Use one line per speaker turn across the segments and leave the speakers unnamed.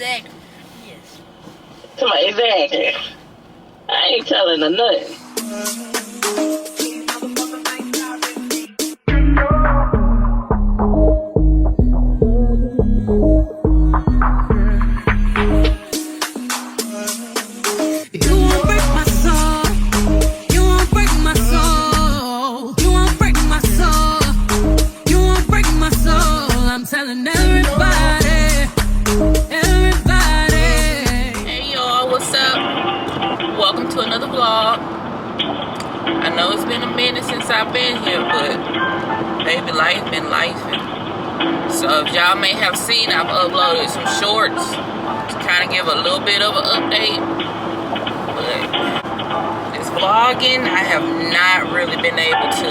Exactly. Yes.
Come on, exactly. I ain't telling her nothing.
Welcome to another vlog. I know it's been a minute since I've been here, but baby, life been lifing. So if y'all may have seen, I've uploaded some shorts to kind of give a little bit of an update. But this vlogging, I have not really been able to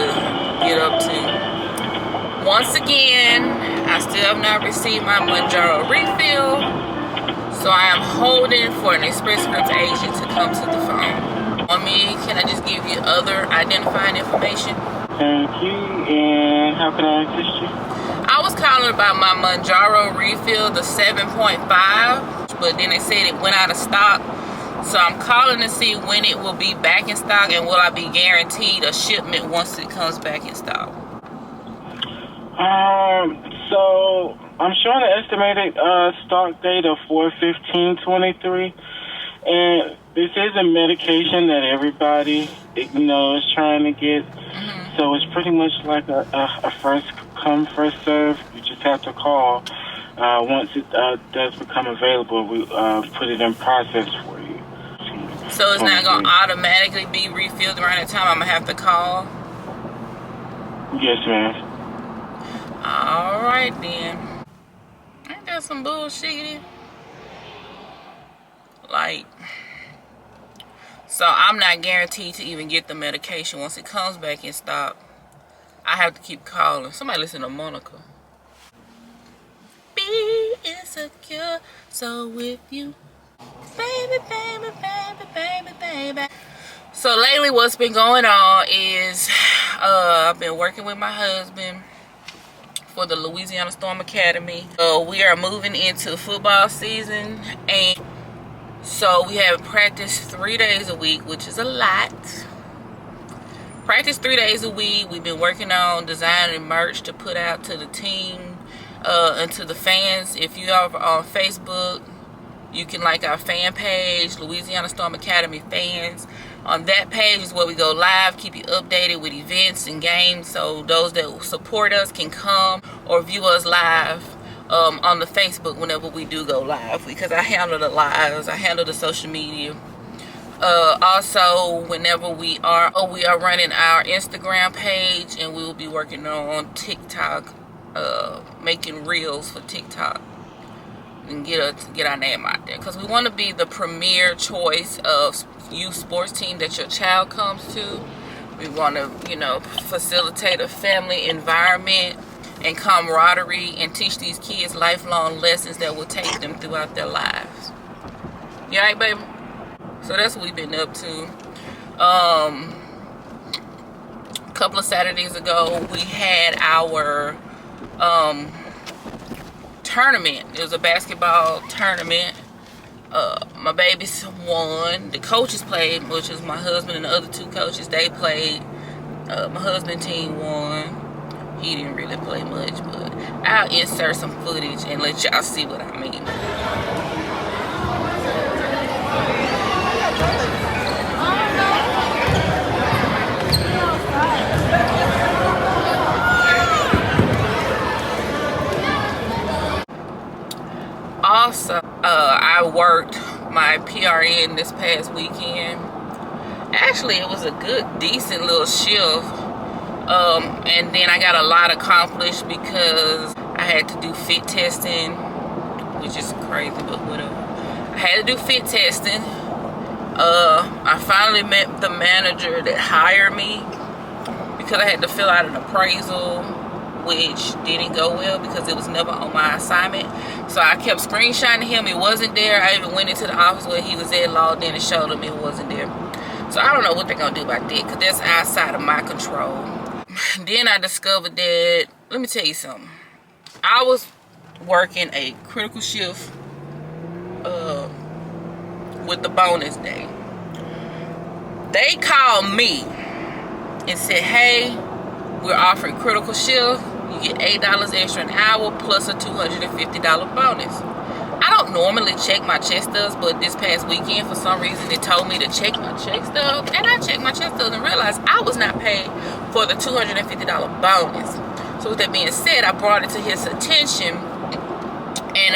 get up to. Once again, I still have not received my Mounjaro refill. So I am holding for an express script agent to come to the phone. On me, can I just give you other identifying information?
Thank you, and how can I assist you?
I was calling about my Mounjaro refill, the 7.5, but then they said it went out of stock. So I'm calling to see when it will be back in stock, and will I be guaranteed a shipment once it comes back in stock?
So I'm showing an estimated stock date of 4/15/23, and this is a medication that everybody, is trying to get. Mm-hmm. So it's pretty much like a first come, first serve. You just have to call. Once it does become available, we put it in process for you.
So it's not going to automatically be refilled around the time I'm going to have to call?
Yes, ma'am.
Alright then. Ain't that some bullshit? Like, so I'm not guaranteed to even get the medication once it comes back in stock. I have to keep calling. Somebody listen to Monica. Be insecure, so with you, baby, baby, baby, baby, baby. So lately what's been going on is I've been working with my husband for the Louisiana Storm Academy. We are moving into football season, and so we have practice 3 days a week, which is a lot. Practice 3 days a week. We've been working on designing merch to put out to the team and to the fans. If you are on Facebook, you can like our fan page, Louisiana Storm Academy fans. On that page is where we go live, keep you updated with events and games, so those that support us can come or view us live on the Facebook whenever we do go live, because I handle the lives, I handle the social media. Also, whenever we are running our Instagram page, and we will be working on TikTok, making reels for TikTok, and get our name out there, because we want to be the premier choice of youth sports team that your child comes to. We want to, facilitate a family environment and camaraderie, and teach these kids lifelong lessons that will take them throughout their lives. You alright, baby? So that's what we've been up to. A couple of Saturdays ago, we had our tournament. It was a basketball tournament. My babies won. The coaches played, which is my husband and the other two coaches. They played. My husband's team won. He didn't really play much, but I'll insert some footage and let y'all see what I mean. Also, I worked my PRN this past weekend. Actually, it was a good, decent little shift. And then I got a lot accomplished because I had to do fit testing, which is crazy, but whatever. I had to do fit testing. I finally met the manager that hired me because I had to fill out an appraisal, which didn't go well because it was never on my assignment. So I kept screenshotting him. It wasn't there. I even went into the office where he was at, logged in, and showed him it wasn't there. So I don't know what they're going to do about that, because that's outside of my control. Then I discovered that, let me tell you something. I was working a critical shift with the bonus day. They called me and said, hey, we're offering critical shift. You get $8 extra an hour plus a $250 bonus. I don't normally check my check stubs, but this past weekend, for some reason, it told me to check my check stubs. And I checked my check stubs and realized I was not paid for the $250 bonus. So with that being said, I brought it to his attention. And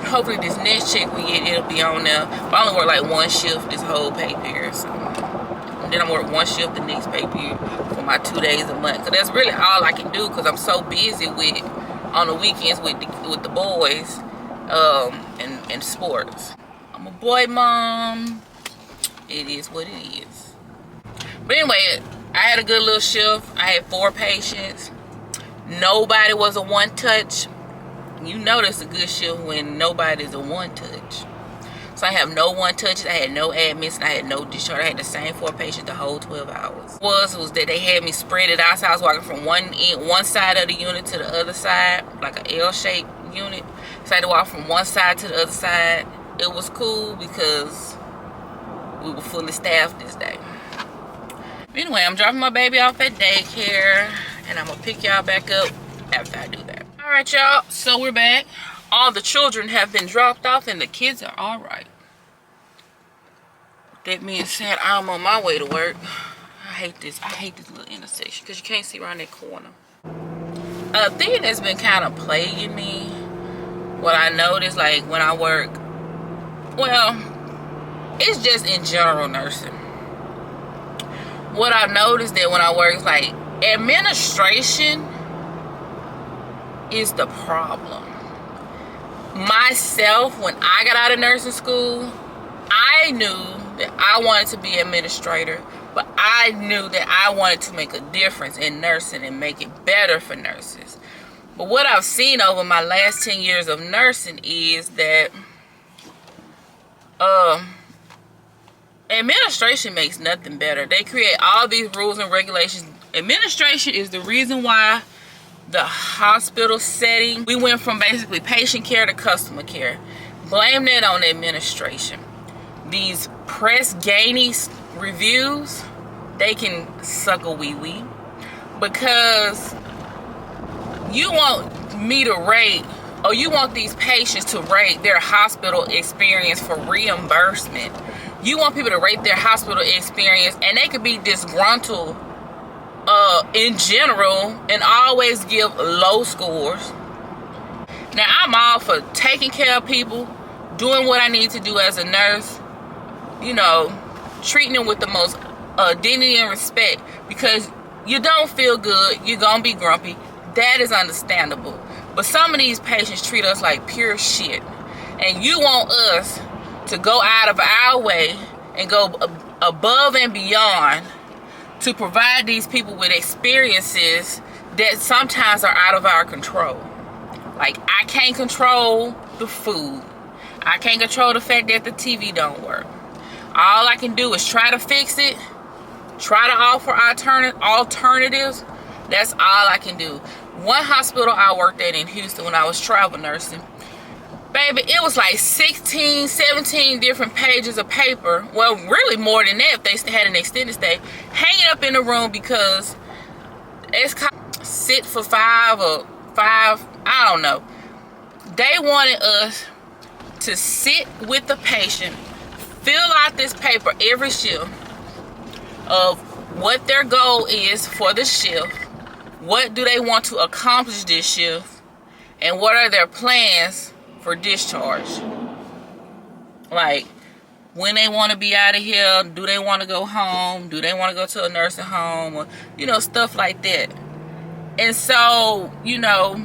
hopefully this next check we get, it'll be on there. But I only work like one shift this whole pay period. So. And then I work one shift the next pay period for my 2 days a month. So that's really all I can do because I'm so busy with on the weekends with the boys and sports. I'm a boy mom. It is what it is. But anyway, I had a good little shift. I had 4 patients. Nobody was a one-touch. You know that's a good shift when nobody's a one-touch. So I have no one-touches. I had no admits. And I had no discharge. I had the same 4 patients the whole 12 hours. Was that they had me spread it out. So I was walking from one side of the unit to the other side, like an L-shaped unit. So I had to walk from one side to the other side. It was cool because we were fully staffed this day. Anyway, I'm dropping my baby off at daycare, and I'm gonna pick y'all back up after I do that. All right, y'all. So we're back. All the children have been dropped off, and the kids are all right. That being said, I'm on my way to work. I hate this little intersection because you can't see around that corner. A thing that's been kind of plaguing me, what I noticed, like when I work, well, it's just in general nursing. What I noticed that when I work is like administration is the problem. Myself, when I got out of nursing school, I knew that I wanted to be an administrator, but I knew that I wanted to make a difference in nursing and make it better for nurses. But what I've seen over my last 10 years of nursing is that administration makes nothing better. They create all these rules and regulations. Administration is the reason why the hospital setting, we went from basically patient care to customer care. Blame that on the administration. These press ganey reviews, they can suck a wee-wee because you want me to rate, or you want these patients to rate their hospital experience for reimbursement. You want people to rate their hospital experience, and they could be disgruntled in general and always give low scores. Now, I'm all for taking care of people, doing what I need to do as a nurse, you know, treating them with the most dignity and respect, because you don't feel good, you're gonna be grumpy. That is understandable. But some of these patients treat us like pure shit, and you want us to go out of our way and go above and beyond to provide these people with experiences that sometimes are out of our control. Like, I can't control the food. I can't control the fact that the TV don't work. All I can do is try to fix it, try to offer alternatives. That's all I can do. One hospital I worked at in Houston when I was travel nursing, baby, it was like 16, 17 different pages of paper. Well, really more than that if they had an extended stay. Hanging up in the room because it's called sit for 5 or 5, I don't know. They wanted us to sit with the patient, fill out this paper every shift of what their goal is for the shift, what do they want to accomplish this shift, and what are their plans for discharge. Like, when they want to be out of here, do they want to go home, do they want to go to a nursing home, or, you know, stuff like that. And so, you know,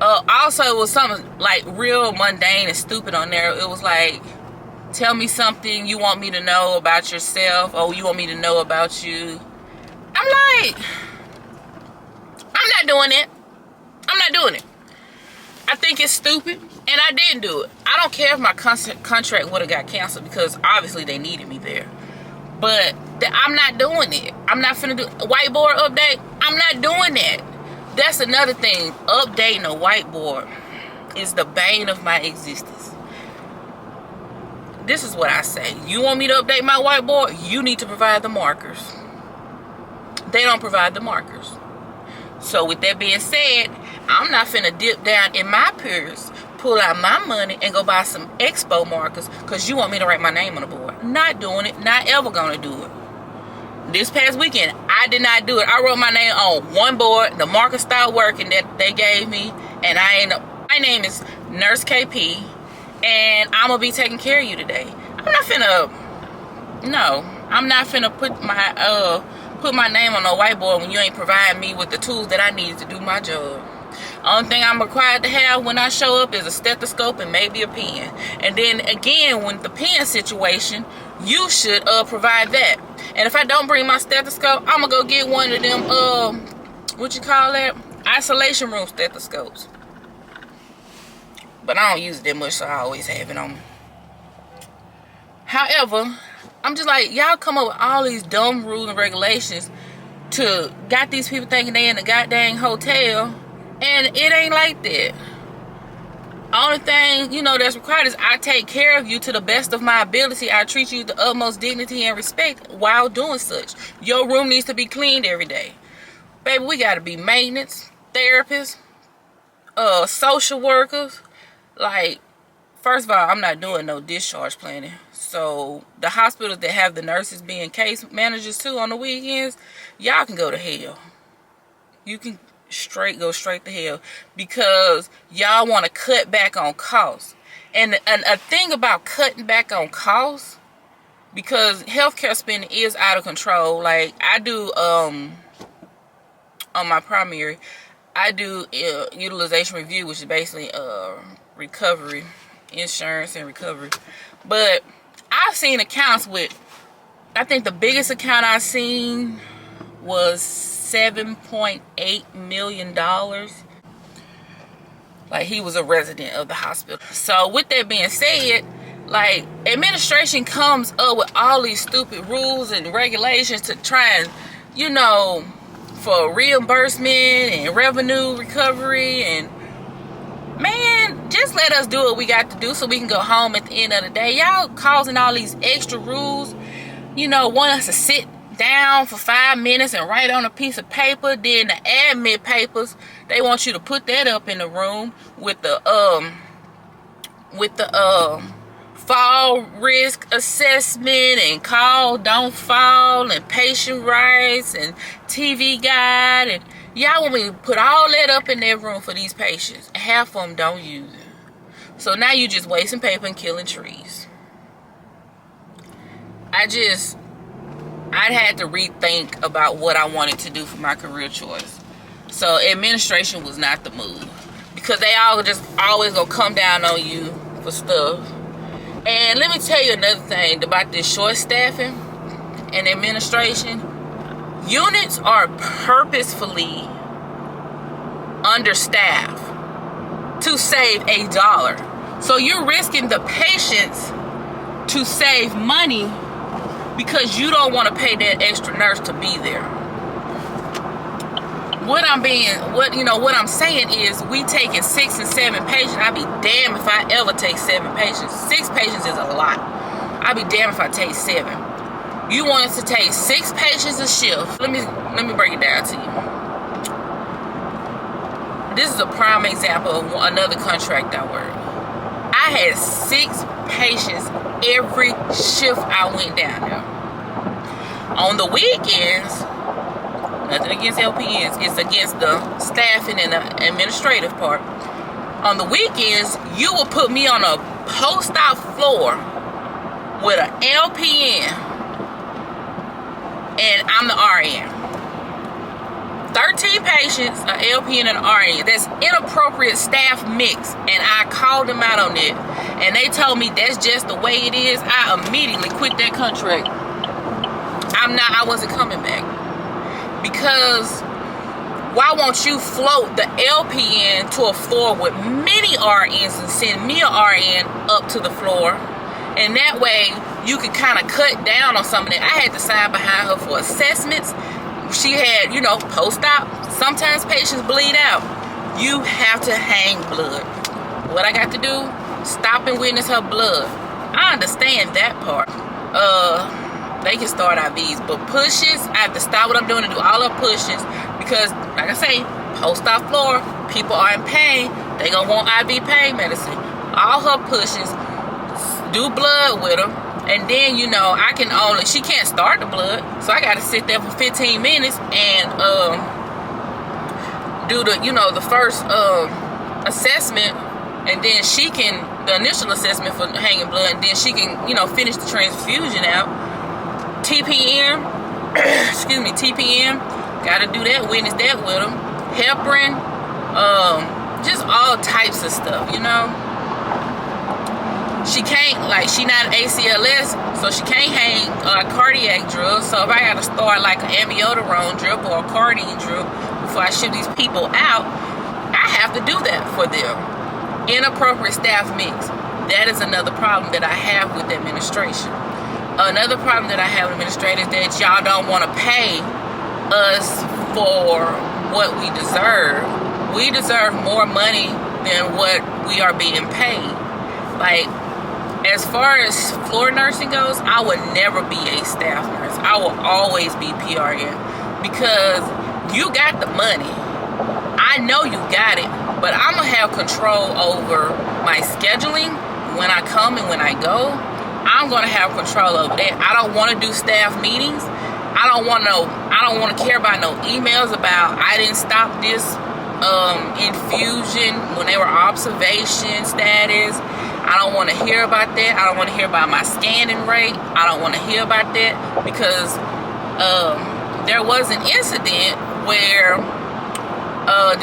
also it was something like real mundane and stupid on there. It was like, tell me something you want me to know about yourself, or you want me to know about you. I'm like, I'm not doing it. I'm not doing it. I think it's stupid, and I didn't do it. I don't care if my contract would have got canceled, because obviously they needed me there. But I'm not doing it. I'm not finna do whiteboard update. I'm not doing that. That's another thing. Updating a whiteboard is the bane of my existence. this is what I say. You want me to update my whiteboard? You need to provide the markers. They don't provide the markers. So with that being said, I'm not finna dip down in my purse, pull out my money, and go buy some expo markers because you want me to write my name on the board. Not doing it. Not ever gonna do it. This past weekend, I did not do it. I wrote my name on one board. The marker stopped working that they gave me, and my name is Nurse KP, and I'm gonna be taking care of you today. I'm not finna put my name on a whiteboard when you ain't providing me with the tools that I need to do my job. Only thing I'm required to have when I show up is a stethoscope and maybe a pen. And then again, with the pen situation, you should provide that. And if I don't bring my stethoscope, I'm gonna go get one of them isolation room stethoscopes. But I don't use it that much, so I always have it on me. However, I'm just like, y'all come up with all these dumb rules and regulations to got these people thinking they in a goddamn hotel, and it ain't like that. Only thing, that's required is I take care of you to the best of my ability. I treat you with the utmost dignity and respect while doing such. Your room needs to be cleaned every day. Baby, we gotta be maintenance, therapists, social workers. Like, first of all, I'm not doing no discharge planning. So the hospitals that have the nurses being case managers too on the weekends, y'all can go to hell. You can go straight to hell because y'all want to cut back on costs. And a thing about cutting back on costs, because healthcare spending is out of control. Like, I do on my primary, I do utilization review, which is basically recovery, insurance and recovery. But I've seen accounts with, I think the biggest account I've seen was $7.8 million. Like, he was a resident of the hospital. So with that being said, like, administration comes up with all these stupid rules and regulations to try and, for reimbursement and revenue recovery. And man, just let us do what we got to do so we can go home at the end of the day. Y'all causing all these extra rules, want us to sit down for 5 minutes and write on a piece of paper. Then the admit papers, they want you to put that up in the room with the fall risk assessment and call, don't fall, and patient rights and TV guide. And y'all want me to put all that up in that room for these patients. Half of them don't use it. So now you just wasting paper and killing trees. I'd had to rethink about what I wanted to do for my career choice. So administration was not the move, because they all just always gonna come down on you for stuff. And let me tell you another thing about this short staffing and administration. Units are purposefully understaffed to save $1. So you're risking the patients to save money because you don't want to pay that extra nurse to be there. What I'm saying is, we taking 6 and 7 patients. I'd be damned if I ever take 7 patients. 6 patients is a lot. I'd be damned if I take 7. You want us to take 6 patients a shift. Let me break it down to you. This is a prime example of another contract I worked. I had 6 patients every shift I went down there. On the weekends, nothing against LPNs, it's against the staffing and the administrative part. On the weekends, you will put me on a post-op floor with an LPN, and I'm the RN. 13 patients, an LPN and an RN. That's inappropriate staff mix, and I called them out on it, and they told me that's just the way it is. I immediately quit that contract. I wasn't coming back, because why won't you float the LPN to a floor with many RNs and send me a RN up to the floor, and that way you can kind of cut down on some of that. I had to sign behind her for assessments. She had, post-op. Sometimes patients bleed out. You have to hang blood. What I got to do? Stop and witness her blood. I understand that part. They can start IVs, but pushes, I have to stop what I'm doing and do all the pushes because, like I say, post-op floor, people are in pain. They gonna want IV pain medicine. All her pushes, do blood with them, and then she can't start the blood, so I gotta sit there for 15 minutes and do the first assessment, and then the initial assessment for hanging blood, and then she can finish the transfusion out. TPM, TPM, gotta do that, witness that with them. Heparin, just all types of stuff, She can't, she not ACLS, so she can't hang cardiac drugs. So if I gotta start like an amiodarone drip or a Cardine drip before I ship these people out, I have to do that for them. Inappropriate staff mix. That is another problem that I have with the administration. Another problem that I have with administrators is that y'all don't want to pay us for what we deserve. We deserve more money than what we are being paid. As far as floor nursing goes, I would never be a staff nurse. I will always be PRN because you got the money. I know you got it, but I'm going to have control over my scheduling when I come and when I go. I'm going to have control over that. I don't want to do staff meetings. I don't want to care about no emails about I didn't stop this infusion when they were observation status. I don't want to hear about that. I don't want to hear about my scanning rate. I don't want to hear about that because there was an incident where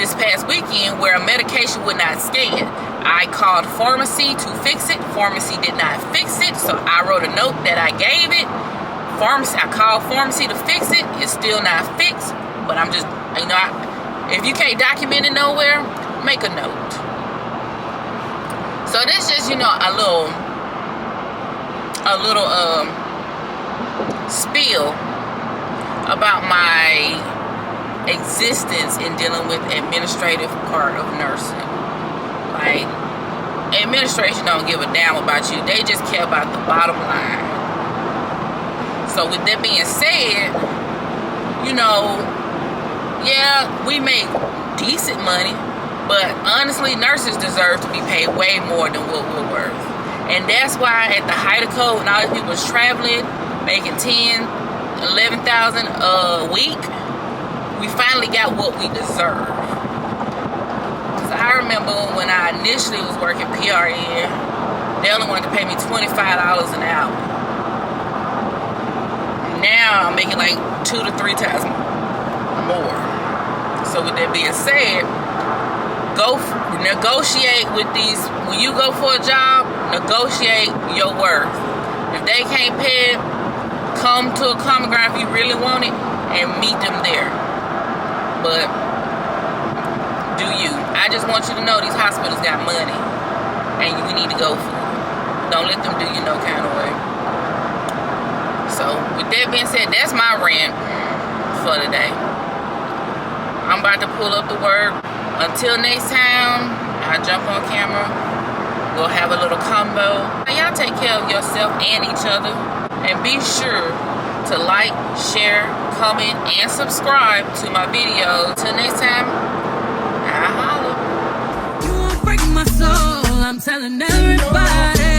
this past weekend where a medication would not scan. I called pharmacy to fix it. Pharmacy did not fix it, so I wrote a note that I gave it. I called pharmacy to fix it. It's still not fixed, but I'm just, if you can't document it nowhere, make a note. So this just, a little spiel about my existence in dealing with administrative part of nursing. Administration don't give a damn about you. They just care about the bottom line. So with that being said, we make decent money, but honestly, nurses deserve to be paid way more than what we're worth. And that's why at the height of COVID, and all these people was traveling, making 10, 11,000 a week, we finally got what we deserve. Because I remember when I initially was working PRN, they only wanted to pay me $25 an hour. Now I'm making like 2 to 3 times more. So with that being said, go negotiate with these. When you go for a job, negotiate your worth. If they can't pay it, come to a common ground if you really want it and meet them there. But do you? I just want you to know these hospitals got money and you need to go for it. Don't let them do you no kind of way. So with that being said, that's my rant for today. I'm about to pull up the work. Until next time, I'll jump on camera. We'll have a little combo. Y'all take care of yourself and each other. And be sure to like, share, comment, and subscribe to my video. Till next time, I'll holla. You won't break my soul, I'm telling everybody.